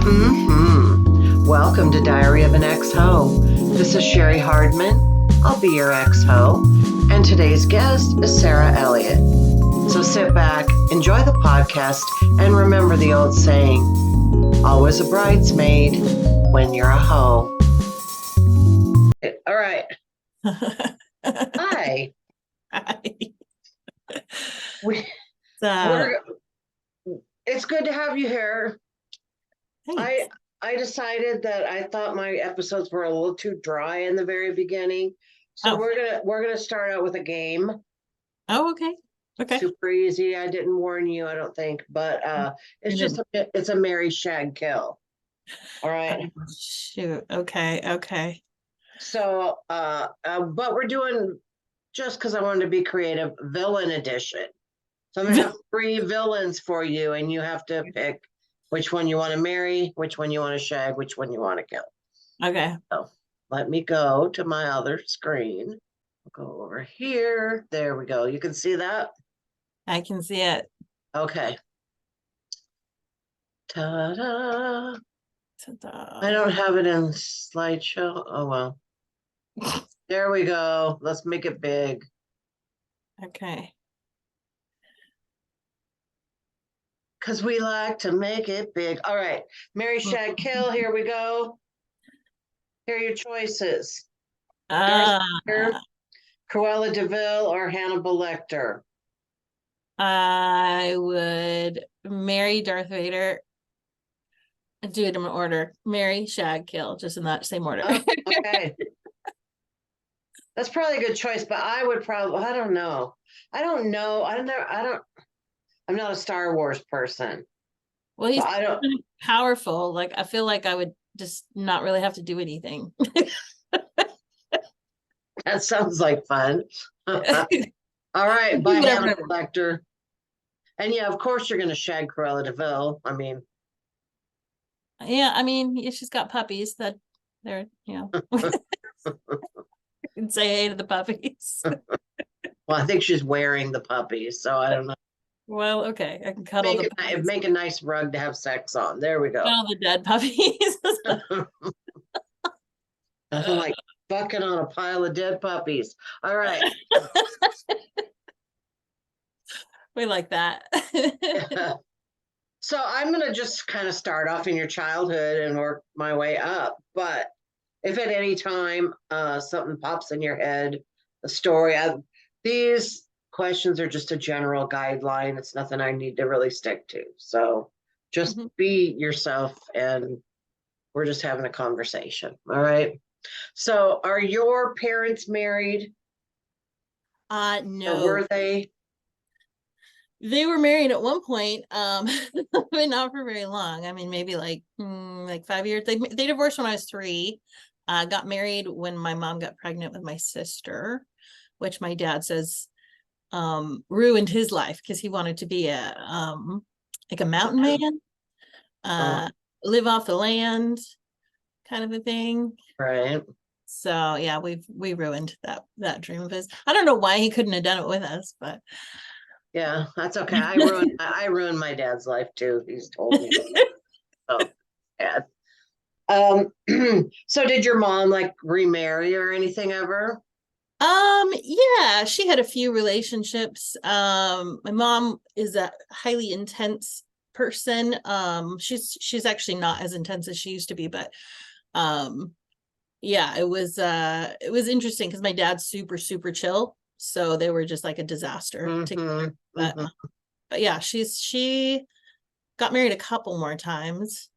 Welcome to Diary of an Ex-Ho. This is Sherry Hardman. I'll be your ex-ho. And today's guest is Sarah Elliott. So sit back, enjoy the podcast, and remember the old saying, always a bridesmaid when you're a hoe. All right. Hi. Hi. It's good to have you here. Thanks. I decided that I thought my episodes were a little too dry in the very beginning. So we're gonna start out with a game. Oh, okay. Okay. Super easy. I didn't warn you, I don't think, but it's a marry, shag, kill. All right. Oh, shoot. Okay. So but we're doing, just because I wanted to be creative, villain edition. So I'm gonna have 3 villains for you, and you have to pick which one you want to marry, which one you want to shag, which one you want to kill. Okay. So let me go to my other screen. I'll go over here. There we go. You can see that? I can see it. Okay. Ta-da. Ta-da. I don't have it in slideshow. Oh, well. There we go. Let's make it big. Okay. Because we like to make it big. All right. Marry, shag, kill. Here we go. Here are your choices. Darth Vader, Cruella de Vil, or Hannibal Lecter? I would marry Darth Vader. Do it in order. Marry, shag, kill, just in that same order. Oh, okay. That's probably a good choice, but I would probably, I don't know. I'm not a Star Wars person. Well, he's powerful. Like, I feel like I would just not really have to do anything. That sounds like fun. All right, bye, Hannibal Lecter. And yeah, of course you're going to shag Cruella de Vil. I mean, yeah, she's got puppies that they're, you can say hey to the puppies. Well, I think she's wearing the puppies, so I don't know. Well, okay, I can cuddle make a nice rug to have sex on. There we go. All the dead puppies. Nothing like fucking on a pile of dead puppies. All right. We like that. So I'm going to just kind of start off in your childhood and work my way up. But if at any time something pops in your head, a story, these questions are just a general guideline. It's nothing I need to really stick to. So just be yourself, and we're just having a conversation. All right. So are your parents married? No. Or were they? They were married at one point, but not for very long. Maybe like 5 years. They divorced when I was 3. Got married when my mom got pregnant with my sister, which my dad says ruined his life because he wanted to be like a mountain man, live off the land, kind of a thing. Right. So yeah, we ruined that dream of his. I don't know why he couldn't have done it with us, but yeah, that's okay. I ruined my dad's life too. He's told me. So bad. So did your mom like remarry or anything ever? Yeah, she had a few relationships. My mom is a highly intense person. She's actually not as intense as she used to be, but yeah, it was interesting because my dad's super chill, so they were just like a disaster together. But yeah, she got married a couple more times,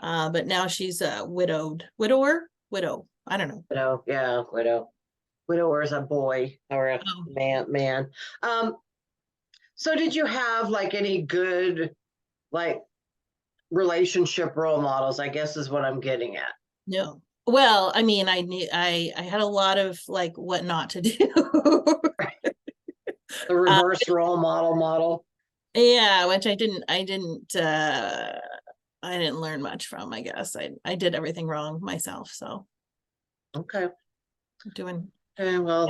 but now she's a widow. I don't know. Widow, yeah, widow. Widower is a boy or a man. So did you have like any good like relationship role models, I guess is what I'm getting at? No. Well, I had a lot of like what not to do. The reverse role model. Yeah, which I didn't learn much from, I guess. I did everything wrong myself, so. Okay. Doing. Okay, well, a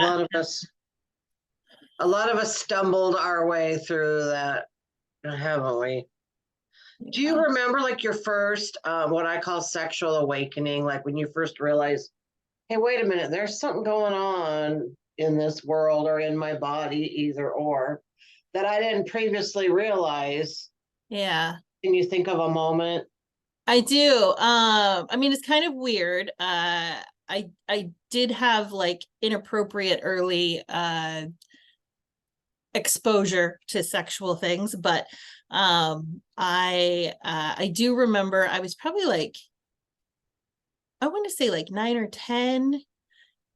lot of us stumbled our way through that, haven't we? Do you remember like your first, what I call sexual awakening, like when you first realized, hey, wait a minute, there's something going on in this world or in my body, either or, that I didn't previously realize? Yeah, Can you think of a moment? I do. I mean, it's kind of weird. I did have like inappropriate early exposure to sexual things, but I do remember I was probably like, I want to say like 9 or 10,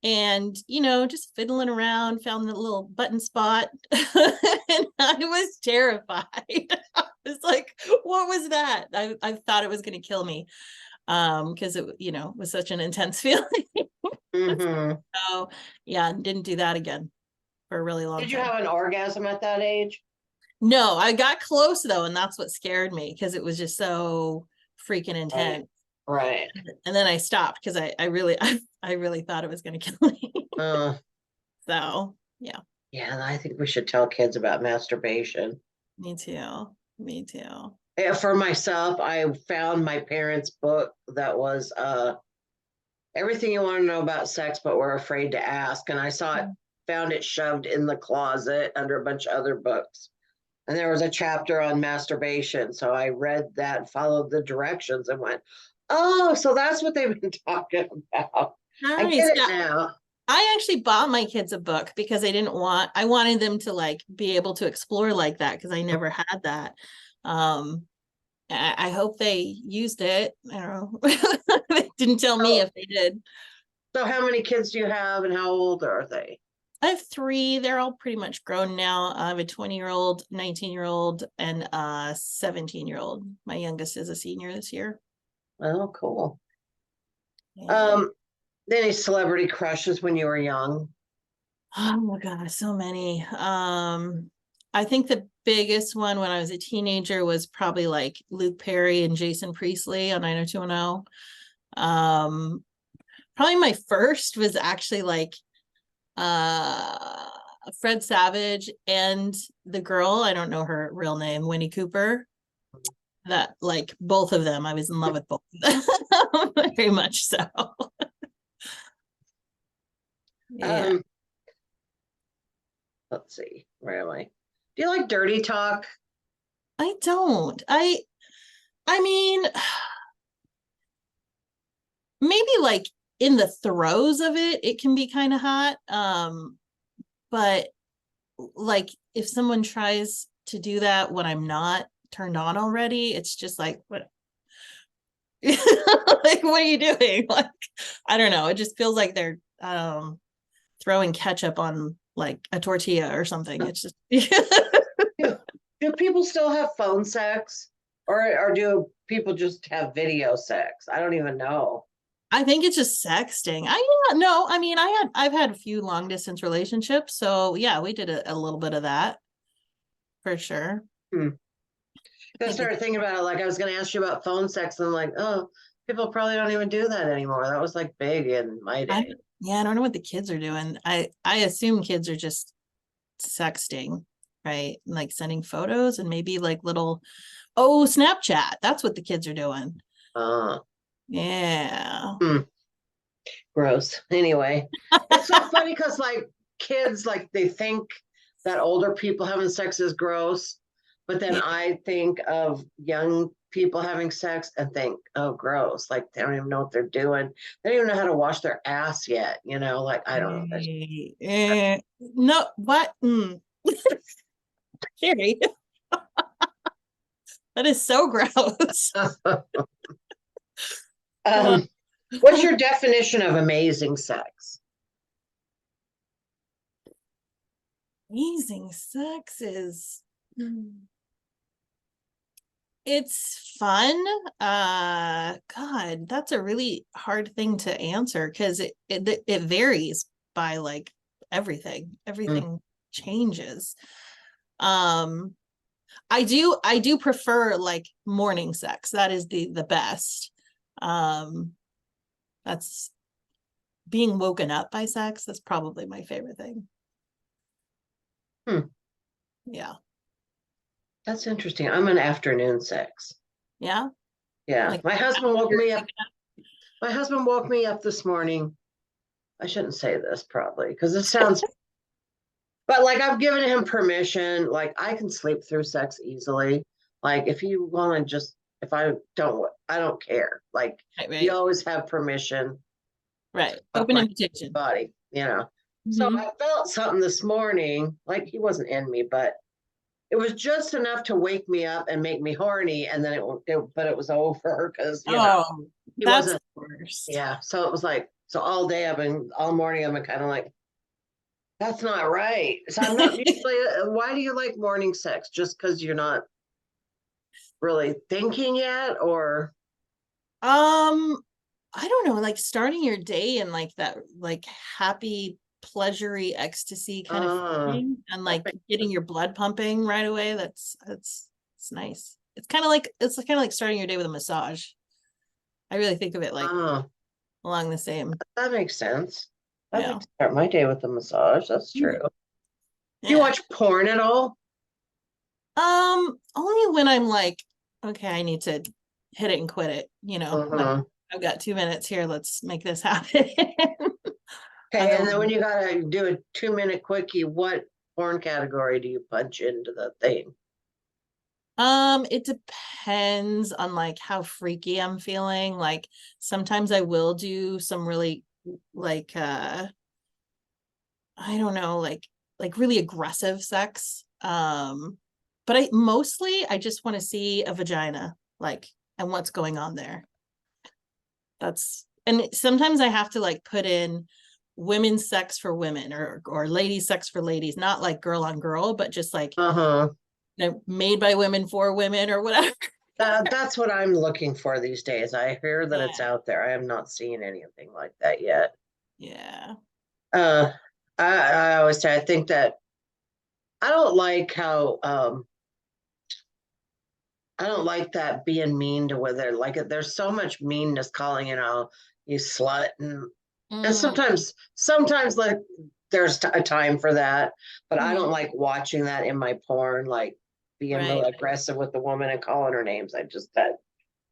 and just fiddling around, found the little button spot, and I was terrified. I was like, what was that? I thought it was going to kill me, because it was such an intense feeling. Mm-hmm. So yeah, didn't do that again for a really long Did you time. have an orgasm at that age? No, I got close though, and that's what scared me, because it was just so freaking Right. intense. Right. And then I stopped because I really I really thought it was going to kill me. Uh, So yeah, yeah, and I think we should tell kids about masturbation. me too. Me too. For myself, I found my parents' book that was everything you want to know about sex, but we're afraid to ask. And I saw it, found it shoved in the closet under a bunch of other books. And there was a chapter on masturbation. So I read that, followed the directions, and went, oh, so that's what they've been talking about. I Nice. get it Yeah. now. I actually bought my kids a book because I wanted them to like be able to explore like that, because I never had that. Um, I hope they used it. I don't know. They didn't tell me So, if they did. so how many kids do you have and how old are they? I have three. They're all pretty much grown now. I have a 20-year-old, 19-year-old, and a 17-year-old. My youngest is a senior this year. Oh, cool. Yeah. Um, any celebrity crushes when you were young? Oh my God, so many. I think the biggest one when I was a teenager was probably like Luke Perry and Jason Priestley on 90210. Probably my first was actually like uh Fred Savage and the girl, I don't know her real name, Winnie Cooper. That like both of them, I was in love with both of them. Very much so. Yeah. Um, let's see, where am I? Do you like dirty talk? I don't. I mean, maybe like in the throes of it, it can be kind of hot. But like if someone tries to do that when I'm not turned on already, it's just like what like what are you doing? Like I don't know. It just feels like they're throwing ketchup on like a tortilla or something. It's just Do, do people still have phone sex, or do people just have video sex? I don't even know. I think it's just sexting. Yeah, no, I mean I've had a few long distance relationships, so yeah, we did a little bit of that for sure. Hmm. I I think it's started thinking about it, like I was going to ask you about phone sex, and I'm like, oh, people probably don't even do that anymore. That was like big in my I day. yeah, I don't know what the kids are doing. I assume kids are just sexting, right? Like sending photos and maybe like little Snapchat. That's what the kids are doing. Uh, Yeah. hmm, gross. Anyway, it's so funny because like kids, like they think that older people having sex is gross, but then Yeah. I think of young people having sex and think, oh, gross. Like they don't even know what they're doing. They don't even know how to wash their ass yet. Like I don't know. No, what? Sherry, that is so gross. um, what's your definition of amazing sex? Amazing sex is it's fun. God, that's a really hard thing to answer because it varies by like everything. Mm, Everything changes. Um, I do prefer like morning sex. That is the best. Um, that's being woken up by sex. That's probably my favorite thing. hmm, Yeah. that's interesting. I'm an afternoon sex. Yeah. Yeah, Like my husband woke me up. My husband woke me up this morning. I shouldn't say this probably because this sounds, but like I've given him permission. Like I can sleep through sex easily. Like if you want to just, if I don't care. Like right, you right, always have permission right. of Open my invitation. body, you know. So Hmm. I felt something this morning, like he wasn't in me, but it was just enough to wake me up and make me horny. And then but it was over because, Oh, he that's the wasn't, worst. yeah. So it was like, so all morning I've been kind of like, that's not right. So I'm not usually, why do you like morning sex? Just because you're not really thinking yet or, I don't know, like starting your day in like that, like happy, pleasury ecstasy kind of uh, feeling, and that like makes getting sense. your blood pumping right away. It's nice. It's kind of like starting your day with a massage. I really think of it like Uh, along the same. that makes sense. I'd like Yeah. to start my day with a massage. That's true. Mhm. Do you Yeah. watch porn at all? Only when I'm like, okay, I need to hit it and quit it, like Uh-huh. I've got 2 minutes here, let's make this happen. Okay, and then when Otherwise, you gotta do a 2 minute quickie, what porn category do you punch into the thing? it depends on like how freaky I'm feeling. Like sometimes I will do some really like I don't know, like really aggressive sex. But I just want to see a vagina, like, and what's going on there. And sometimes I have to like put in women's sex for women, or ladies sex for ladies, not like girl on girl, but just like, Uh-huh. made by women for women or whatever. That's what I'm looking for these days. I hear that it's Yeah. out there. I have not seen anything like that yet. Yeah. Uh, I always say I think that I don't like how I don't like that being mean to whether like there's so much meanness calling, you slut and Mm, sometimes like there's a time for that, but I don't mhm. like watching that in my porn, like being real Right. aggressive with the woman and calling her names. I just that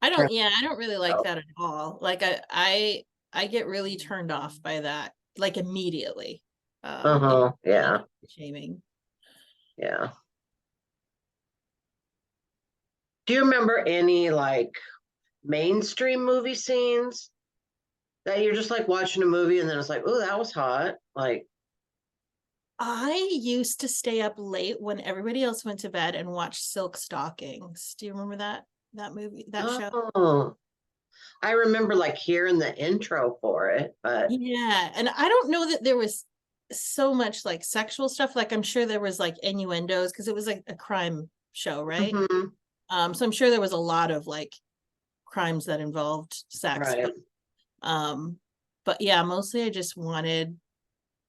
turns I don't really like out. that at all. Like I get really turned off by that, like immediately. Uh-huh. Really Yeah. shaming. Yeah. Do you remember any like mainstream movie scenes that you're just like watching a movie and then it's like, oh, that was hot. Like, I used to stay up late when everybody else went to bed and watch Silk Stockings. Do you remember that movie, that show? oh, I remember like hearing the intro for it, but Yeah, and I don't know that there was so much like sexual stuff. Like I'm sure there was like innuendos because it was like a crime show, right? mhm, So I'm sure there was a lot of like crimes that involved sex, right. um, but yeah, mostly I just wanted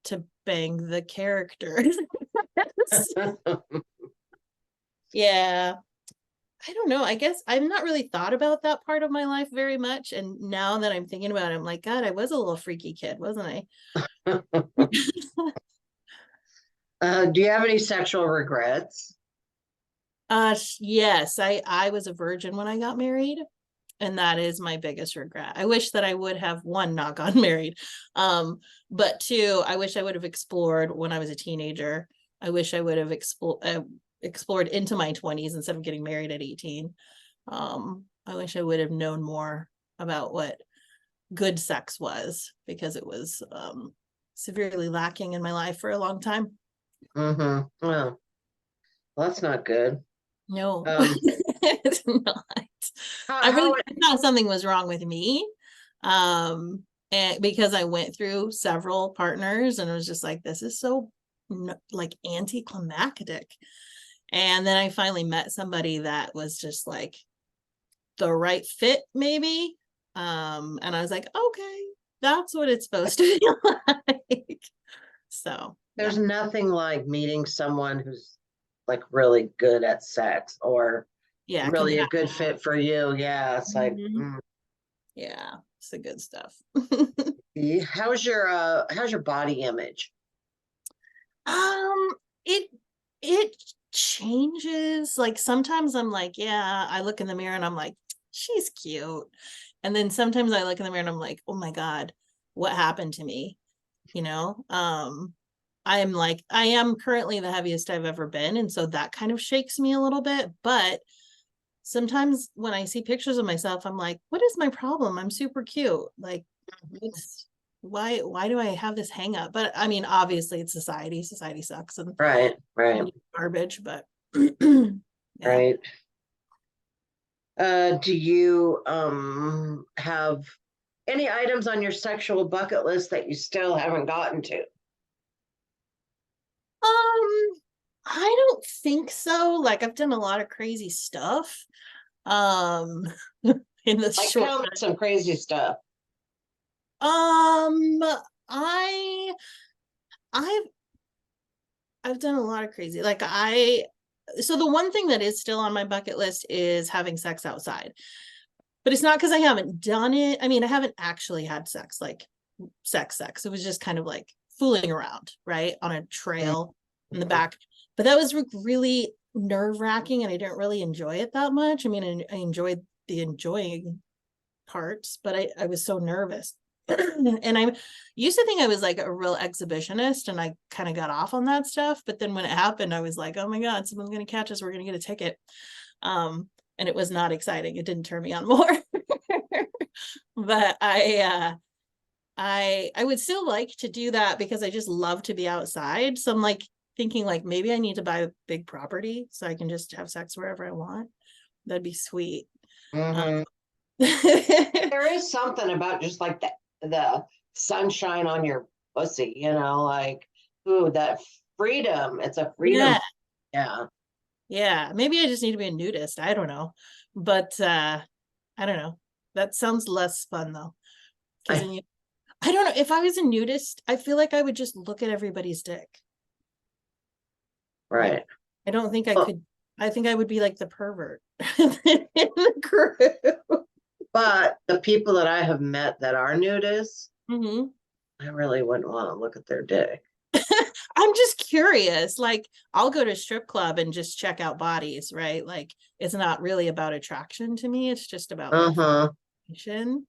to bang the characters. Yeah. I don't know. I guess I've not really thought about that part of my life very much. And now that I'm thinking about it, I'm like, God, I was a little freaky kid, wasn't I? Do you have any sexual regrets? Yes, I was a virgin when I got married, and that is my biggest regret. I wish that I would have, one, not gotten married. But two, I wish I would have explored when I was a teenager. I wish I would have explored into my 20s instead of getting married at 18. I wish I would have known more about what good sex was, because it was severely lacking in my life for a long time. Mm-hmm. Well, that's not good. No, Um, it's not. how how I thought something was wrong with me. And because I went through several partners and it was just like, this is so like anticlimactic. And then I finally met somebody that was just like the right fit, maybe. And I was like, okay, that's what it's supposed to feel like. So yeah. there's nothing like meeting someone who's like really good at sex or Yeah, really a good compatible. fit for you. Yeah, it's like, Mhm. Yeah, it's the good stuff. how's your body image? Um, it it changes. Like sometimes I'm like, yeah, I look in the mirror and I'm like, she's cute. And then sometimes I look in the mirror and I'm like, oh my God, what happened to me? You know, I am currently the heaviest I've ever been. And so that kind of shakes me a little bit. But sometimes when I see pictures of myself, I'm like, what is my problem? I'm super cute. Like, it's why do I have this hang up? But I mean, obviously it's society. Society sucks and Right, right, garbage, but yeah. right. Do you have any items on your sexual bucket list that you still haven't gotten to? I don't think so. Like I've done a lot of crazy stuff. Um in the Like, short tell me some crazy stuff. um I I've I've done a lot of crazy. So the one thing that is still on my bucket list is having sex outside. But it's not because I haven't done it. I mean, I haven't actually had sex, like sex. It was just kind of like fooling around, right? On a trail in the back. But that was really nerve-wracking and I didn't really enjoy it that much. I mean, I enjoyed the enjoying parts, but I was so nervous. And I used to think I was like a real exhibitionist and I kind of got off on that stuff. But then when it happened, I was like, oh my God, someone's gonna catch us, we're gonna get a ticket. And it was not exciting. It didn't turn me on more. But I would still like to do that because I just love to be outside. So I'm like thinking like maybe I need to buy a big property so I can just have sex wherever I want. That'd be sweet. Mhm. Yeah, There is something about just like the sunshine on your pussy, like, ooh, that freedom. It's a freedom. Yeah. yeah. Maybe I just need to be a nudist. I don't know. But I don't know. That sounds less fun though. Because I, I don't know. If I was a nudist, I feel like I would just look at everybody's dick. Like, right. I don't think I Well, could. I think I would be like the pervert in the group. but the people that I have met that are nudists, Mhm. I really wouldn't want to look at their dick. I'm just curious. Like, I'll go to a strip club and just check out bodies, right? Like, it's not really about attraction to me. It's just about like Uh-huh. fashion.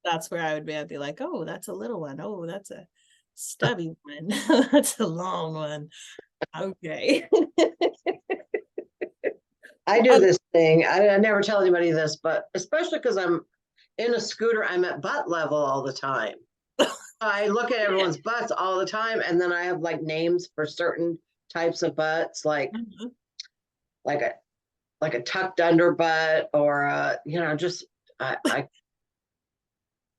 That's where I'd be like, oh, that's a little one. Oh, that's a stubby one. That's a long one. Okay. I do this thing. I never tell anybody this, but especially because I'm in a scooter, I'm at butt level all the time. I look at everyone's butts all the time, and then I have like names for certain types of butts, like a like a tucked under butt, or just I, I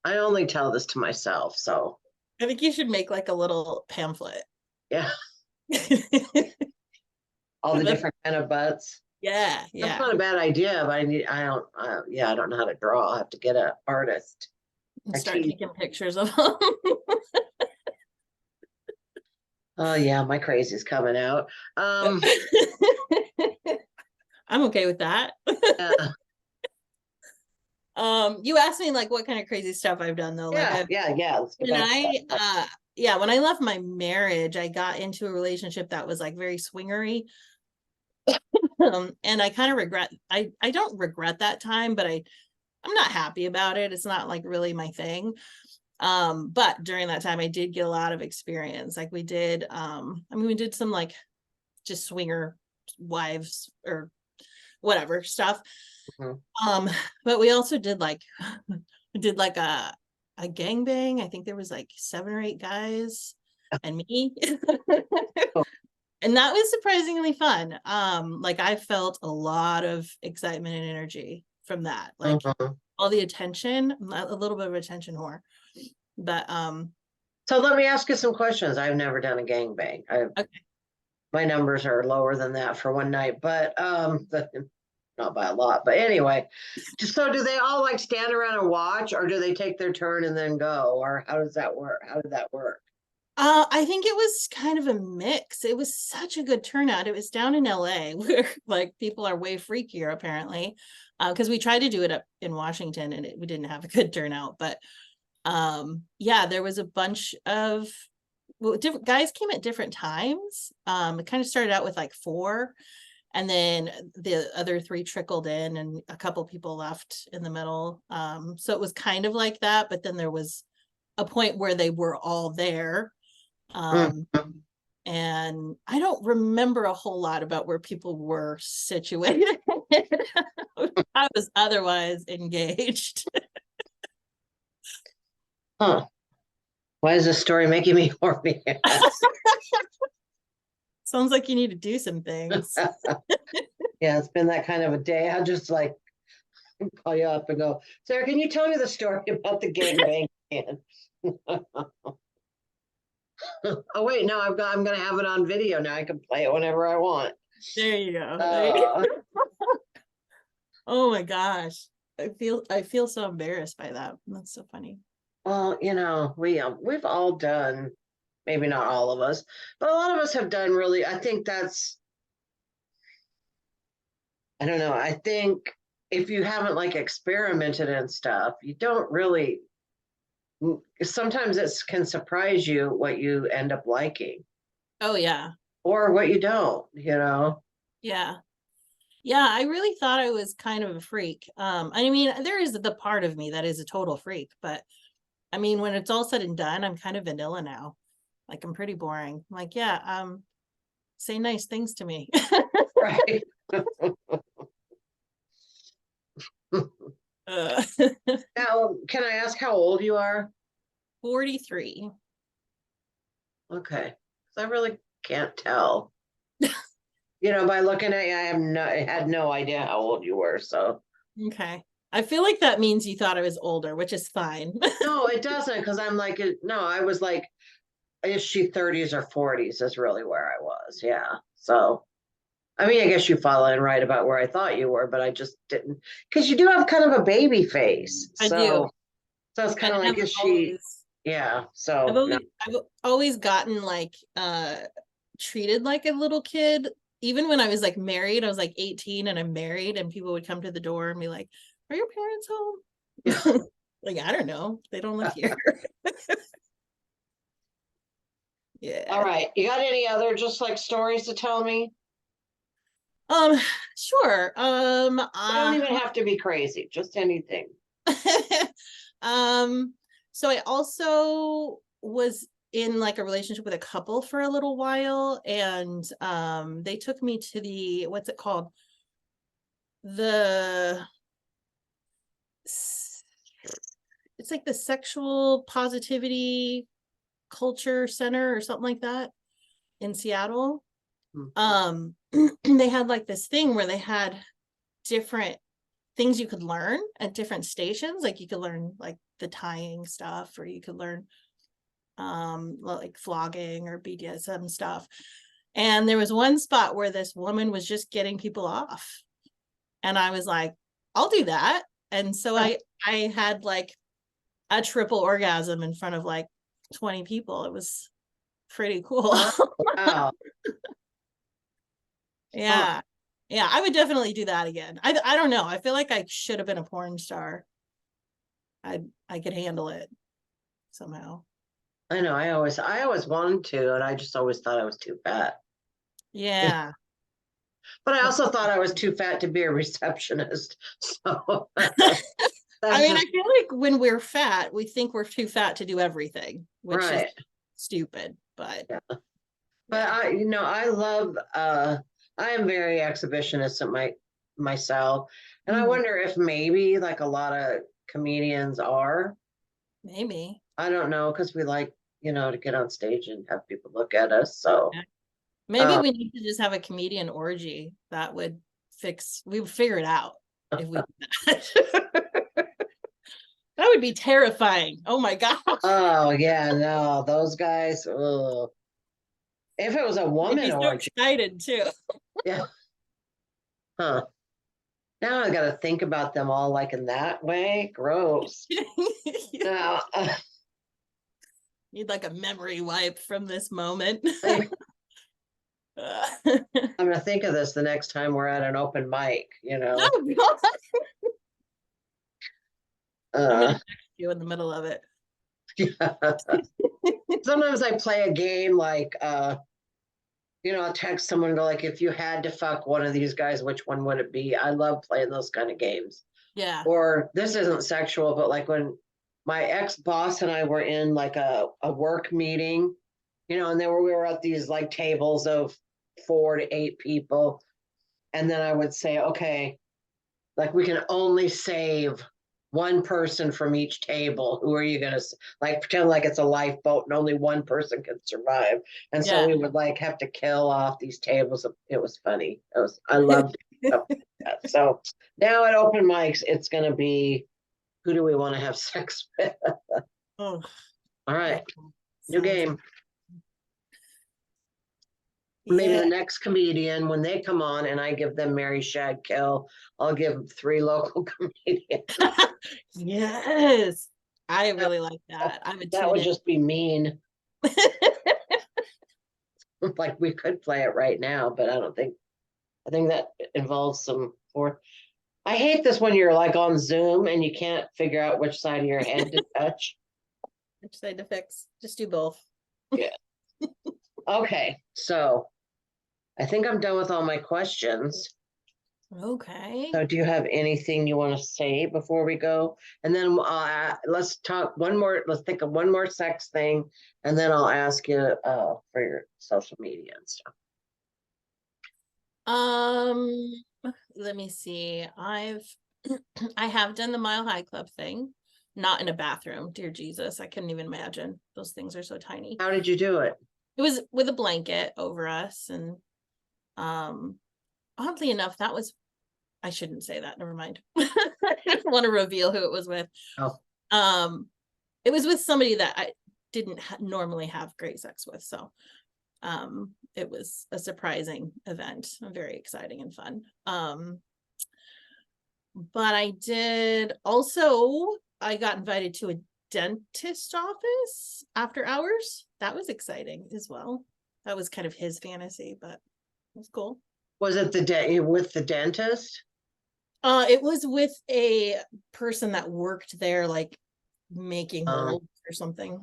I only tell this to myself. So I think you should make like a little pamphlet. yeah, all the different kind of butts. Yeah, That's yeah. not a bad idea, but I don't know how to draw. I'll have to get an artist. And Or start teach. taking pictures of them. Oh yeah, my crazy's coming out. I'm okay with that. Yeah, You asked me like what kind of crazy stuff I've done though. Like yeah. Let's get when back to that. yeah, when I left my marriage, I got into a relationship that was like very swingery. And I kind of regret I don't regret that time, but I'm not happy about it. It's not like really my thing. But during that time I did get a lot of experience. Like we did I mean we did some like just swinger wives or whatever stuff. Mhm. But we also did like we did like a gangbang. I think there was like 7 or 8 guys and me. Oh, And that was surprisingly fun. Like I felt a lot of excitement and energy from that. Like mhm. all the attention, a little bit of attention whore. But So let me ask you some questions. I've never done a gangbang. okay. My numbers are lower than that for one night, but not by a lot. But anyway, so do they all like stand around and watch, or do they take their turn and then go, or how does that work? How did that work? I think it was kind of a mix. It was such a good turnout. It was down in LA where like people are way freakier apparently. Because we tried to do it up in Washington and we didn't have a good turnout. But yeah, there was a bunch of different guys came at different times. It kind of started out with like 4, And then the other three trickled in, and a couple people left in the middle. So it was kind of like that, but then there was a point where they were all there. Mhm. And I don't remember a whole lot about where people were situated. I was otherwise engaged. Huh. Why is this story making me horny? Sounds like you need to do some things. Yeah, it's been that kind of a day. I'll just like call you up and go, Sarah, can you tell me the story about the gangbang man? Oh wait, no, I'm gonna have it on video now. I can play it whenever I want. There you go. There you go. Oh my gosh. I feel so embarrassed by that. That's so funny. Well, we've all done, maybe not all of us, but a lot of us have done really, I think that's, I don't know, I think if you haven't like experimented and stuff, you don't really, sometimes it can surprise you what you end up liking Oh yeah. or what you don't. Yeah. Yeah, I really thought I was kind of a freak. I mean, there is the part of me that is a total freak, but I mean, when it's all said and done, I'm kind of vanilla now. Like I'm pretty boring. Like, yeah, say nice things to me. Right. uh, Now, can I ask how old you are? 43. Okay. 'Cause I really can't tell. By looking at you, I had no idea how old you were. So Okay. I feel like that means you thought I was older, which is fine. no, it doesn't, because I'm like, no, I was like, is she 30s or 40s is really where I was. Yeah. So I mean, I guess you fall in right about where I thought you were, but I just didn't, because you do have kind of a baby face. I do. So it's kind And of like, I've is she, always yeah. I've So no. always I've always gotten like treated like a little kid. Even when I was like married, I was like 18 and I'm married, and people would come to the door and be like, "Are your parents home?" Like, I don't know. They don't live here. All Yeah. right. You got any other just like stories to tell me? Um, sure. They don't even have to be crazy, just anything. um, so I also was in like a relationship with a couple for a little while, and they took me to the, what's it called? The it's like the sexual positivity culture center or something like that in Seattle. Mhm. They had like this thing where they had different things you could learn at different stations. Like you could learn like the tying stuff, or you could learn like flogging or BDSM stuff. And there was one spot where this woman was just getting people off. And I was like, I'll do that. And so I had like a triple orgasm in front of like 20 people. It was pretty cool. Oh, wow. Huh. Yeah. Yeah, I would definitely do that again. I don't know. I feel like I should have been a porn star. I could handle it somehow. I know. I always wanted to, and I just always thought I was too fat. Yeah. But I That's also thought I was too fat to be a receptionist. So I that's mean, I just feel like when we're fat, we think we're too fat to do everything, which is right. stupid, but Yeah. But yeah. I love I am very exhibitionist at myself. And I Mm, wonder if maybe like a lot of comedians are. maybe. I don't know, because we like, to get on stage and have people look at us. So Yeah. Maybe um, we need to just have a comedian orgy. That would we would figure it out if we did that. That would be terrifying. Oh my gosh. oh yeah, no, those guys, ugh. If it was a I'd woman be so orgy, excited too. yeah, huh. Now I gotta think about them all like in that way. Gross. No, Need like a memory wipe from this moment. I'm gonna think of this the next time we're at an open mic. Oh God. I'm gonna Uh, text you in the middle of it. yeah. Sometimes I play a game like I'll text someone and go like, if you had to fuck one of these guys, which one would it be? I love playing those kind of games. Yeah. Or this isn't sexual, but like when my ex-boss and I were in like a work meeting, and then we were at these like tables of 4 to 8 people. And then I would say, okay, like we can only save one person from each table. Who are you going to like pretend like it's a lifeboat and only one person can survive? And so Yeah. we would like have to kill off these tables. It was funny. I loved it. So now at open mics, it's going to be, who do we want to have sex with? Oh, All right, new sounds- game. Maybe Yeah. the next comedian, when they come on and I give them Mary Shag Kill, I'll give them 3 local comedians. Yes. I really like that. I would That tune would in. just be mean. Like we could play it right now, but I think that involves some for. I hate this when you're like on Zoom and you can't figure out which side of your head to touch. Which side to fix? Just do both. Yeah. Okay, so I think I'm done with all my questions. Okay. So do you have anything you want to say before we go? And then let's talk one more, let's think of one more sex thing, and then I'll ask you for your social media and stuff. Let me see. I have done the Mile High Club thing, not in a bathroom. Dear Jesus, I couldn't even imagine. Those things are so tiny. How did you do it? It was with a blanket over us, and oddly enough, I shouldn't say that. Never mind. I don't want to reveal who it was with. Oh. It was with somebody that I didn't normally have great sex with, so it was a surprising event, very exciting and fun. But I got invited to a dentist office after hours. That was exciting as well. That was kind of his fantasy, but it was cool. Was it with the dentist? It was with a person that worked there, like making molds or something.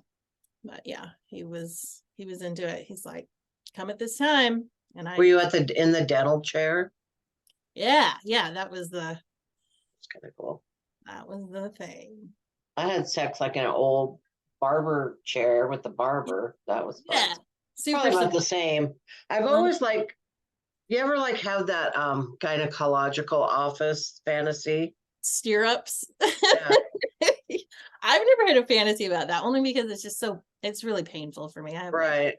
But yeah, he was into it. He's like, come at this time. And were you in the dental chair? Yeah, that was It's kind of cool. That was the thing. I had sex like in an old barber chair with the barber. That was fun. Yeah, super Probably not simple. the same. I've always like, you ever like have that gynecological office fantasy? Stirrups. Yeah. I've never had a fantasy about that, only because it's really painful for me. I have right.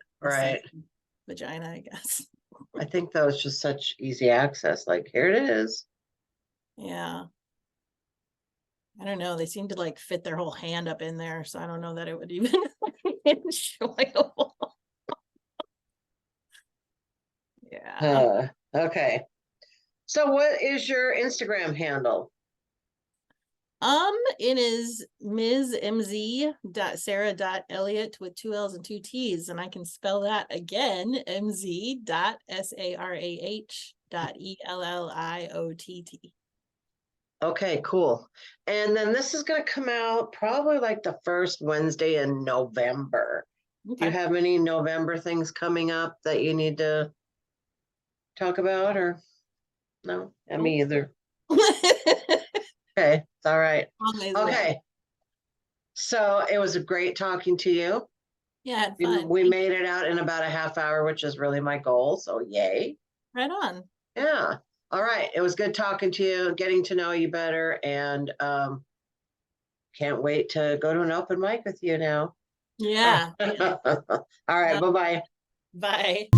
vagina, I guess. I think that was just such easy access. Like, here it is. Yeah. I don't know. They seem to like fit their whole hand up in there, so I don't know that it would even be enjoyable. Yeah. Okay. So what is your Instagram handle? It is ms.mz.sarah.elliott with 2 L's and 2 T's, and I can spell that again, mz.sarah.elliott. Okay, cool. And then this is going to come out probably like the first Wednesday in November. Okay. Do you have any November things coming up that you need to talk about, or no? Me either. Okay, it's all right. Okay. So it was a great talking to you. Yeah, fun. We made it out in about a half hour, which is really my goal. So yay. Right on. Yeah. All right. It was good talking to you, getting to know you better, and can't wait to go to an open mic with you now. Yeah. All right. Bye-bye. Bye.